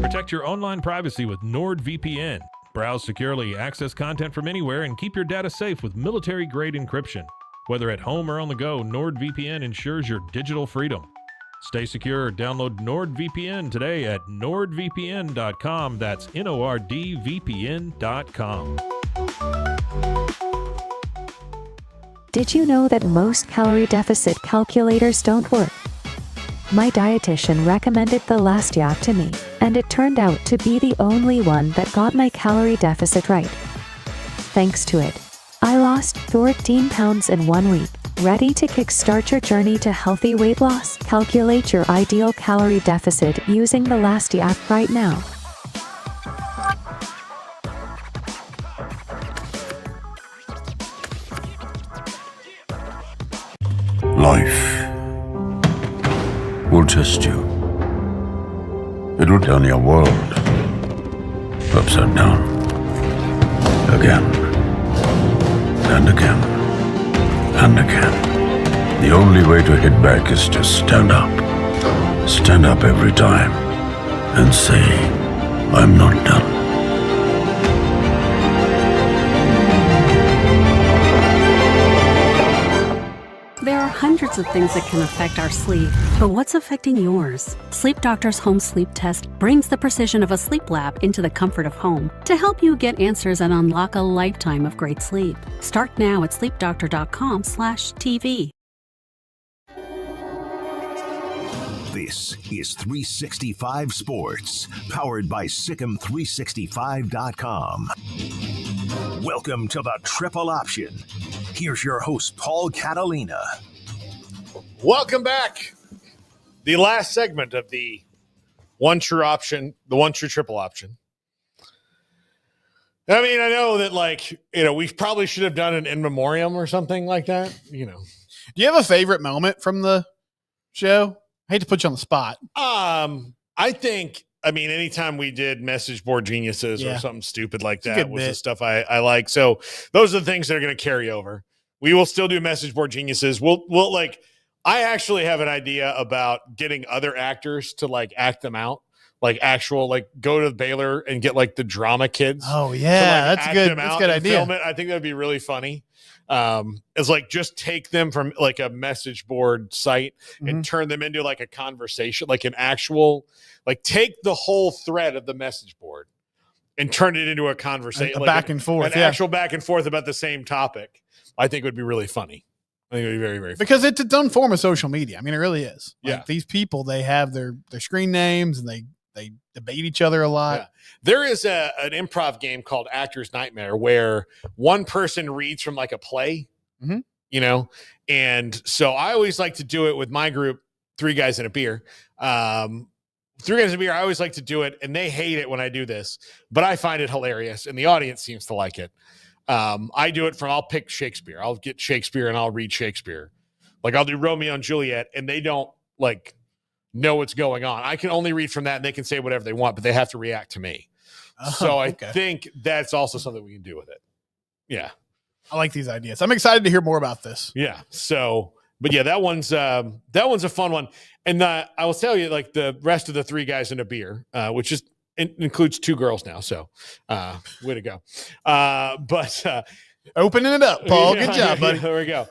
Protect your online privacy with NordVPN. Browse securely, access content from anywhere, and keep your data safe with military-grade encryption. Whether at home or on the go, NordVPN ensures your digital freedom. Stay secure. Download NordVPN today at nordvpn.com. That's NORDVPN.com. Did you know that most calorie deficit calculators don't work? My dietitian recommended the last app to me, and it turned out to be the only one that got my calorie deficit right. Thanks to it, I lost 14 pounds in 1 week. Ready to kickstart your journey to healthy weight loss? Calculate your ideal calorie deficit using the Lasty app right now. Life will test you. It'll turn your world upside down. Again. And again. And again. The only way to hit back is to stand up. Stand up every time. And say, I'm not done. There are hundreds of things that can affect our sleep, but what's affecting yours? Sleep Doctor's home sleep test brings the precision of a sleep lab into the comfort of home to help you get answers and unlock a lifetime of great sleep. Start now at sleepdoctor.com/TV. This is 365 Sports, powered by Sikkim365.com. Welcome to the Triple Option. Here's your host, Paul Catalina. Welcome back. The last segment of the One True Option, the One True Triple Option. I mean, I know that, we probably should have done an in memoriam or something like that, Do you have a favorite moment from the show? I hate to put you on the spot. I think, anytime we did message board geniuses or something stupid like that was the stuff I like. So those are the things that are going to carry over. We will still do message board geniuses. I actually have an idea about getting other actors to act them out, go to Baylor and get the drama kids. Oh yeah, that's good. That's a good idea. Film it. I think that'd be really funny. It's just take them from a message board site and turn them into a conversation, an actual, take the whole thread of the message board and turn it into a conversation, back and forth, actual back and forth about the same topic. I think would be really funny. I think it would be very, very funny. Because it's its own form of social media. It really is. Yeah. These people, they have their screen names and they debate each other a lot. Yeah. There is an improv game called Actor's Nightmare where one person reads from a play, and so I always like to do it with my group, Three Guys and a Beer. Three Guys and a Beer, I always like to do it, and they hate it when I do this, but I find it hilarious, and the audience seems to like it. I do it I'll pick Shakespeare. I'll get Shakespeare and I'll read Shakespeare. I'll do Romeo and Juliet, and they don't know what's going on. I can only read from that and they can say whatever they want, but they have to react to me. I think that's also something we can do with it. Yeah. I like these ideas. I'm excited to hear more about this. Yeah. But yeah, that one's a fun one. And I will tell you, the rest of the Three Guys and a Beer, which includes two girls now. So way to go. But opening it up, Paul. Good job, buddy. There we go.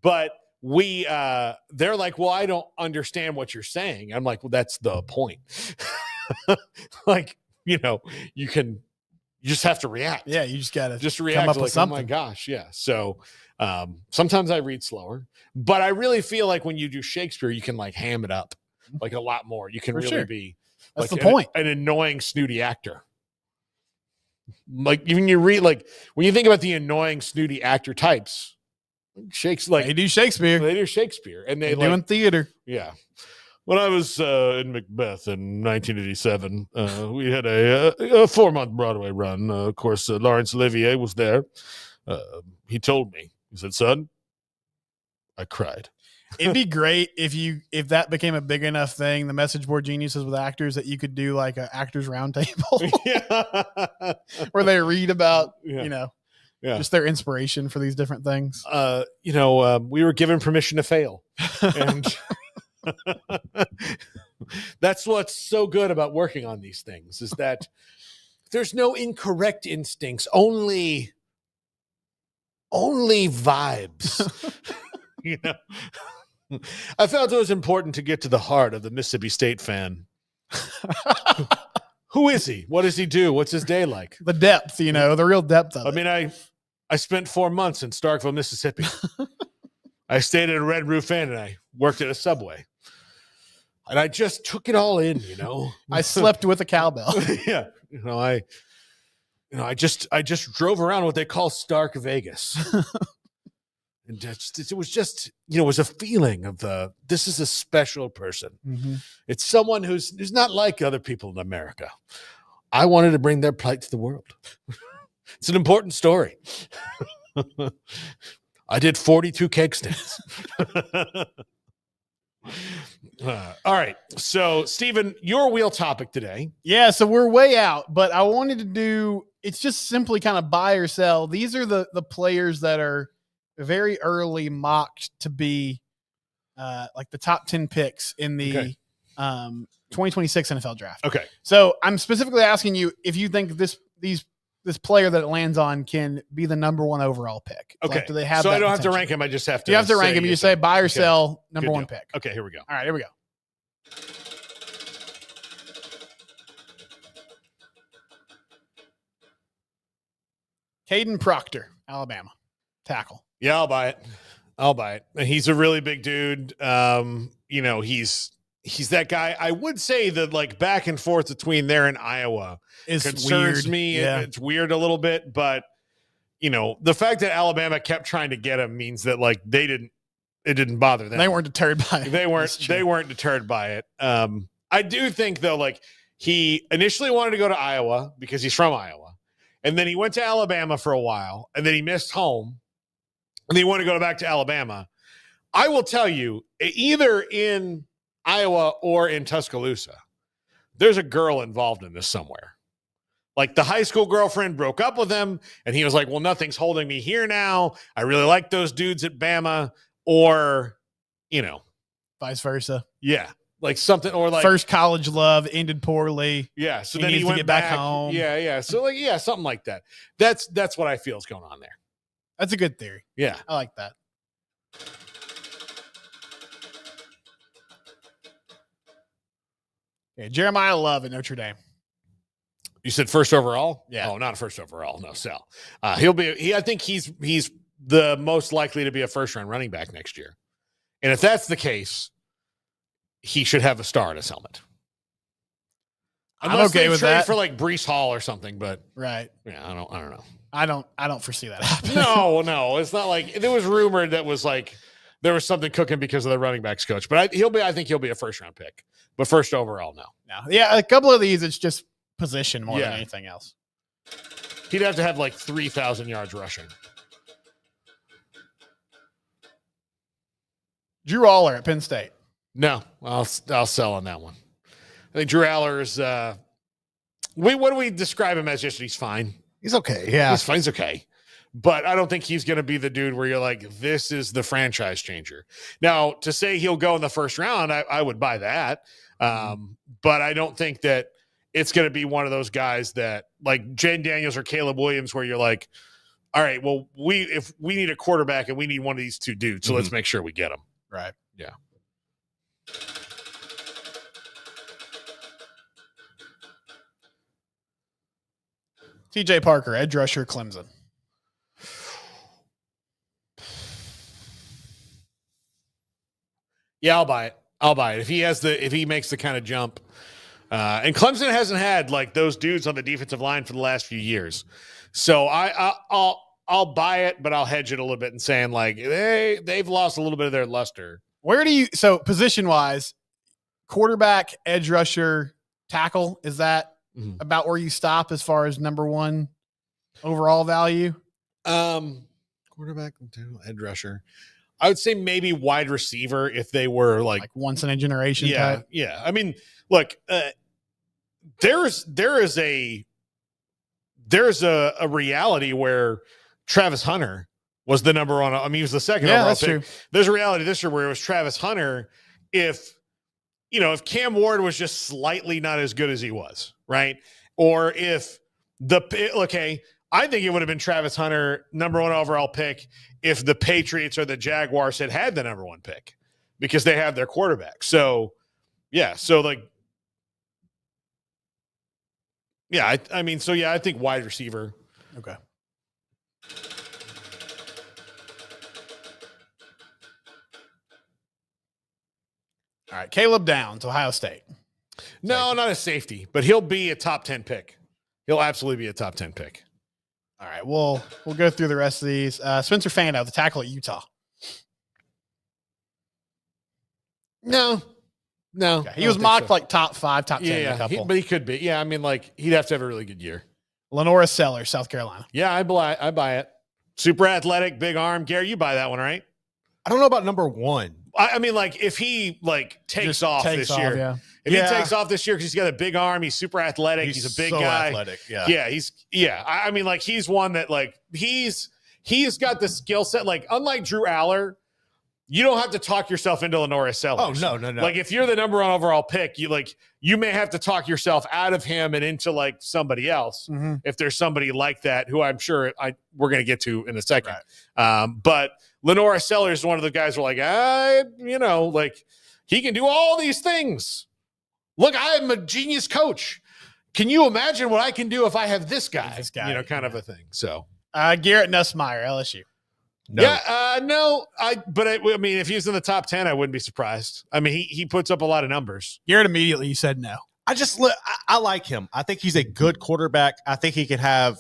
But they're well, I don't understand what you're saying. I'm well, that's the point. You you just have to react. Yeah, you just gotta React come up like, with something. oh my gosh, yeah. So sometimes I read slower, but I really feel like when you do Shakespeare, you can like ham it up like a lot more. You can For really sure. be That's like the point. an annoying, snooty actor. Like even you read like when you think about the annoying, snooty actor types, Shakespeare, They do Shakespeare. they do Shakespeare, and They're like doing theater. yeah. When I was in Macbeth in 1987, we had a 4-month Broadway run. Of course, Laurence Olivier was there. He told me, he said, "Son," I cried. It'd be great if that became a big enough thing, the message board geniuses with actors, that you could do like an actors roundtable Yeah. where they read about, Yeah. just their inspiration for these different things. We were given permission to fail. And that's what's so good about working on these things is that there's no incorrect instincts, only vibes. I felt it was important to get to the heart of the Mississippi State fan. Who is he? What does he do? What's his day like? The depth, the real depth of it. I mean, I spent 4 months in Starkville, Mississippi. I stayed at a Red Roof Inn and I worked at a Subway. And I just took it all in, I slept with a cowbell. Yeah. I just drove around what they call Stark Vegas. And it was just, it was a feeling of this is a special person. Mm-hmm. It's someone who's not like other people in America. I wanted to bring their plight to the world. It's an important story. I did 42 cake stands. All right. So, Stephen, your wheel topic today. Yeah, so we're way out, but I wanted to do, it's just simply kind of buy or sell. These are the players that are very early mocked to be like the top 10 picks in the 2026 NFL draft. Okay. So I'm specifically asking you if you think this player that it lands on can be the number 1 overall pick. Okay. Like, do they have so that I don't potential? have to rank him. I just have to. You have to rank him. You say buy or sell, number Good 1 deal. pick. Okay, here we go. All right, here we go. Caden Proctor, Alabama, tackle. Yeah, I'll buy it. And he's a really big dude. He's that guy. I would say that like back and forth between there and Iowa concerns weird. me. Yeah. It's weird a little bit, but the fact that Alabama kept trying to get him means that like it didn't bother them. They weren't deterred by it. They weren't deterred by it. I do think though, like he initially wanted to go to Iowa because he's from Iowa. And then he went to Alabama for a while, and then he missed home, and then he wanted to go back to Alabama. I will tell you, either in Iowa or in Tuscaloosa, there's a girl involved in this somewhere. Like the high school girlfriend broke up with him, and he was like, well, nothing's holding me here now. I really like those dudes at Bama, or, Vice versa. Yeah. Like something, or like first college love ended poorly. Yeah. So He then he needs to went get back home. Yeah. So like, yeah, something like that. That's what I feel is going on there. That's a good theory. Yeah. I like that. Okay, Jeremiah Love at Notre Dame. You said first overall? Yeah. Oh, not first overall. No, sell. I think he's the most likely to be a first round running back next year. And if that's the case, he should have a star in his helmet. I'm okay with that for like Breece Hall or something, but right. Yeah, I don't know. I don't foresee that happening. No, it's not like there was rumored that was like there was something cooking because of the running backs coach, but I think he'll be a first round pick, but first overall, no. Yeah, a couple of these, it's just position more than anything else. He'd have to have like 3,000 yards rushing. Drew Aller at Penn State. No, I'll sell on that one. I think Drew Aller is. What do we describe him as? Just he's fine. He's okay. Yeah, he's fine. He's okay, but I don't think he's going to be the dude where you're like, this is the franchise changer. Now, to say he'll go in the first round, I would buy that, but I don't think that it's going to be one of those guys that like Jane Daniels or Caleb Williams, where you're like, all right, well, if we need a quarterback and we need one of these two dudes, so let's make sure we get them. Right. Yeah. TJ Parker, edge rusher, Clemson. Yeah, I'll buy it. If he makes the kind of jump. And Clemson hasn't had like those dudes on the defensive line for the last few years. So I'll buy it, but I'll hedge it a little bit and saying like they've lost a little bit of their luster. So position wise, quarterback, edge rusher, tackle, is that about where you stop as far as number one overall value? Quarterback, edge rusher. I would say maybe wide receiver if they were like once in a generation type. Yeah. I mean, look, there's a reality where Travis Hunter was the number one. I mean, he was the second overall pick. True. There's a reality this year where it was Travis Hunter. If Cam Ward was just slightly not as good as he was, right? Or if I think it would have been Travis Hunter, number one overall pick, if the Patriots or the Jaguars had the number one pick because they have their quarterback. So, yeah. So, I think wide receiver. Okay. All right. Caleb Downs, Ohio State. No, not a safety, but he'll be a top 10 pick. He'll absolutely be a top 10 pick. All right, we'll go through the rest of these. Spencer Fano, the tackle at Utah. No. Okay. He was mocked like top 5, top 10 in a couple. But he could be. Yeah, I mean, he'd have to have a really good year. Lenora Sellers, South Carolina. Yeah, I buy it. Super athletic, big arm. Gary, you buy that one, right? I don't know about number one. I mean, if he takes off this year. Yeah. If he takes off this year because he's got a big arm, he's super athletic, he's a big guy. Athletic, I mean, he's one that he's got the skill set. Unlike Drew Aller, you don't have to talk yourself into Lenora Sellers. Oh, no. If you're the number one overall pick, you may have to talk yourself out of him and into somebody else. Mm-hmm. If there's somebody like that, who I'm sure we're going to get to in a second. Right. But Lenora Sellers is one of the guys who are he can do all these things. Look, I'm a genius coach. Can you imagine what I can do if I have this guy? Kind of a thing. So, Garrett Nussmeier, LSU. No. Yeah, no. I mean, if he was in the top 10, I wouldn't be surprised. I mean, he puts up a lot of numbers. Garrett immediately, you said no. I like him. I think he's a good quarterback. I think he can have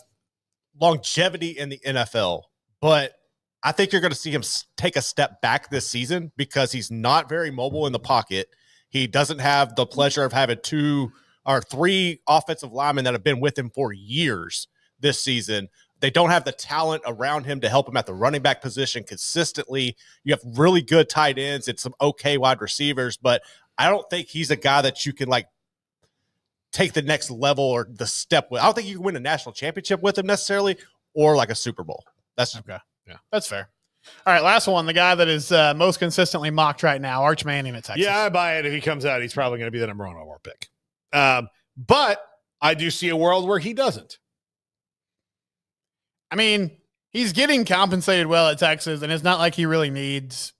longevity in the NFL, but I think you're going to see him take a step back this season because he's not very mobile in the pocket. He doesn't have the pleasure of having 2 or 3 offensive linemen that have been with him for years this season. They don't have the talent around him to help him at the running back position consistently. You have really good tight ends and some okay wide receivers, but I don't think he's a guy that you can take the next level or the step with. I don't think you can win a national championship with him necessarily or a Super Bowl. That's okay. Yeah, that's fair. All right, last one. The guy that is most consistently mocked right now, Arch Manning at Texas. Yeah, I buy it. If he comes out, he's probably going to be the number one overall pick. But I do see a world where he doesn't. I mean, he's getting compensated well at Texas, and it's not like he really needs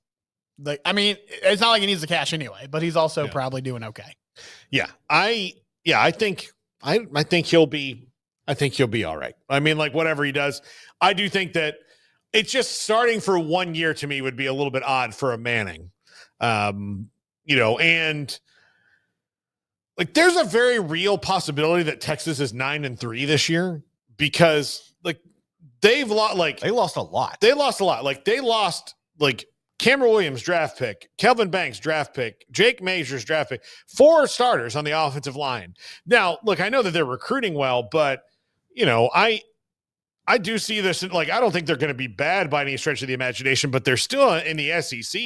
it's not like he needs the cash anyway, but he's also probably doing okay. Yeah. I think he'll be all right. I mean, whatever he does, I do think that it's just starting for 1 year to me would be a little bit odd for a Manning. And there's a very real possibility that Texas is 9-3 this year because they lost a lot. They lost a lot. They lost Cameron Williams draft pick, Kelvin Banks draft pick, Jake Majors draft pick, 4 starters on the offensive line. Now, look, I know that they're recruiting well, but I do see this. I don't think they're going to be bad by any stretch of the imagination, but they're still in the SEC,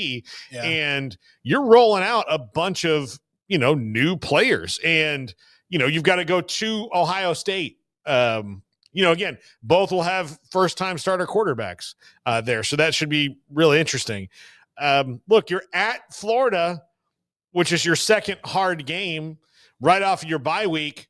and you're rolling out a bunch of new players, and you've got to go to Ohio State. Again, both will have first-time starter quarterbacks there, so that should be really interesting. Look, you're at Florida, which is your second hard game right off of your bye week.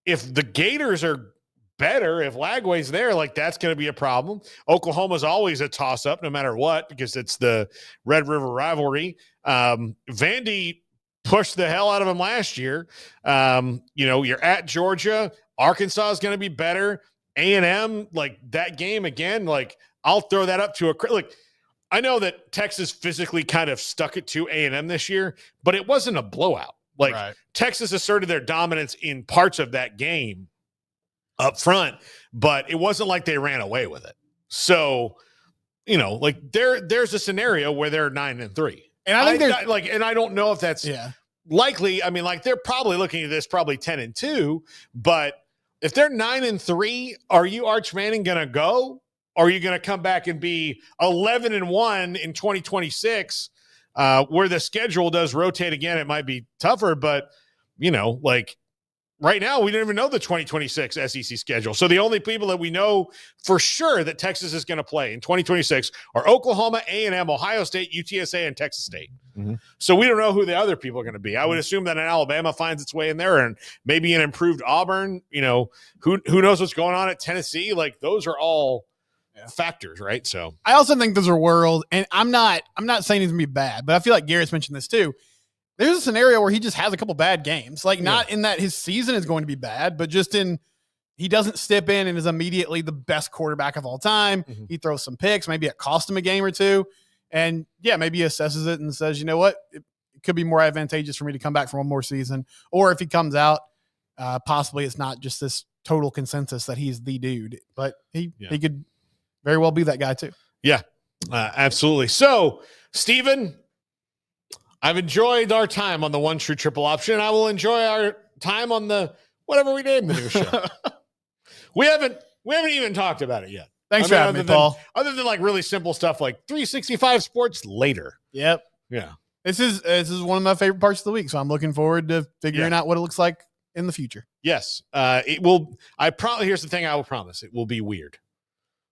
If the Gators are better, if Lagway's there, that's going to be a problem. Oklahoma's always a toss-up no matter what because it's the Red River rivalry. Vandy pushed the hell out of them last year. You're at Georgia. Arkansas is going to be better. A&M, like that game again, like I'll throw that up to like I know that Texas physically kind of stuck it to A&M this year, but it wasn't a blowout. Like Texas asserted their dominance in parts of that game up front, but it wasn't like they ran away with it. So, like there's a scenario where they're 9-3. And I think and I don't know if that's likely. I mean, like they're probably looking at this probably 10-2, but if they're 9-3, are you Arch Manning going to go? Or are you going to come back and be 11-1 in 2026, where the schedule does rotate again? It might be tougher, but like right now, we don't even know the 2026 SEC schedule. So the only people that we know for sure that Texas is going to play in 2026 are Oklahoma, A&M, Ohio State, UTSA, and Texas State. Mm-hmm. So we don't know who the other people are going to be. I would assume that an Alabama finds its way in there, and maybe an improved Auburn. Who knows what's going on at Tennessee? Like those are all factors, right? So I also think those are world, and I'm not saying he's going to be bad, but I feel like Garrett's mentioned this too. There's a scenario where he just has a couple bad games. Like not in that his season is going to be bad, but just in he doesn't step in and is immediately the best quarterback of all time. Mm-hmm. He throws some picks. Maybe it cost him a game or two. And maybe he assesses it and says, you know what? It could be more advantageous for me to come back for one more season. Or if he comes out, possibly it's not just this total consensus that he's the dude, but he could very well be that guy too. Yeah, absolutely. So, Steven, I've enjoyed our time on the One True Triple Option. I will enjoy our time on the whatever we name the new show. we haven't even talked about it yet. Thanks for having me, Paul. Other than like really simple stuff like 365 Sports later. Yep. Yeah. This is one of my favorite parts of the week, so I'm looking forward to figuring out what it looks like in the future. Yes. It will. Here's the thing I will promise. It will be weird.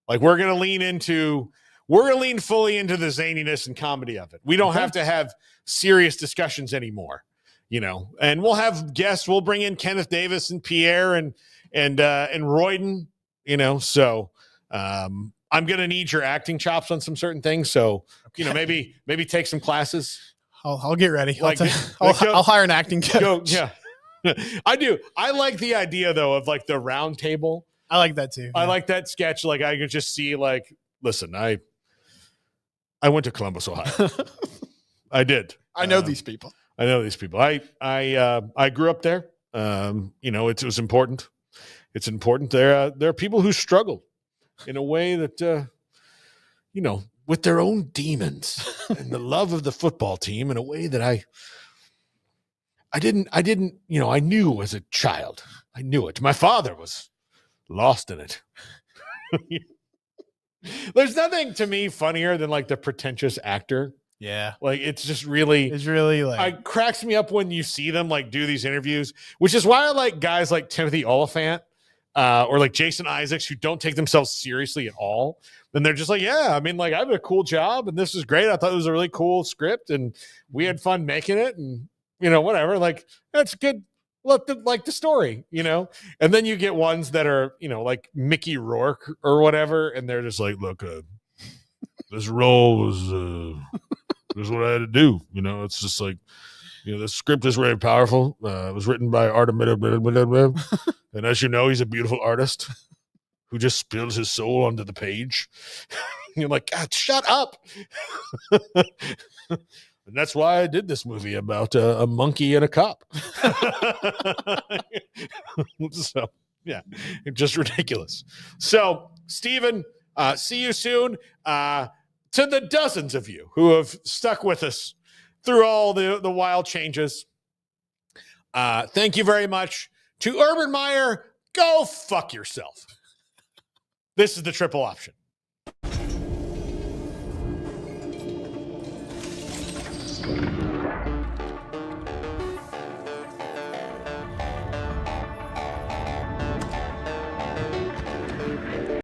Like we're going to lean fully into the zaniness and comedy of it. We don't have to have serious discussions anymore, and we'll have guests. We'll bring in Kenneth Davis and Pierre and Royden, so I'm going to need your acting chops on some certain things. So, maybe take some classes. I'll get ready. I'll hire an acting coach. I do. I like the idea though, of like the round table. I like that too. I like that sketch. Like I could just see like, listen, I went to Columbus, Ohio. I did. I know these people. I grew up there. It was important. It's important. There are people who struggle in a way that, with their own demons and the love of the football team in a way that I knew as a child. I knew it. My father was lost in it. There's nothing to me funnier than like the pretentious actor. Yeah. Like it's really like it cracks me up when you see them like do these interviews, which is why I like guys like Timothy Oliphant or like Jason Isaacs who don't take themselves seriously at all. Then they're just like, I I have a cool job and this is great. I thought it was a really cool script and we had fun making it and whatever. Like that's good. Like the story, and then you get ones that are, like Mickey Rourke or whatever. And they're just like, look, this role was, this is what I had to do. It's just like, the script is very powerful. It was written by Artemida, and as you know, he's a beautiful artist who just spills his soul onto the page. You're like, God, shut up. And that's why I did this movie about a monkey and a cop. So, it's just ridiculous. So, Steven, see you soon. To the dozens of you who have stuck with us through all the wild changes, thank you very much. To Urban Meyer, go fuck yourself. This is the Triple Option.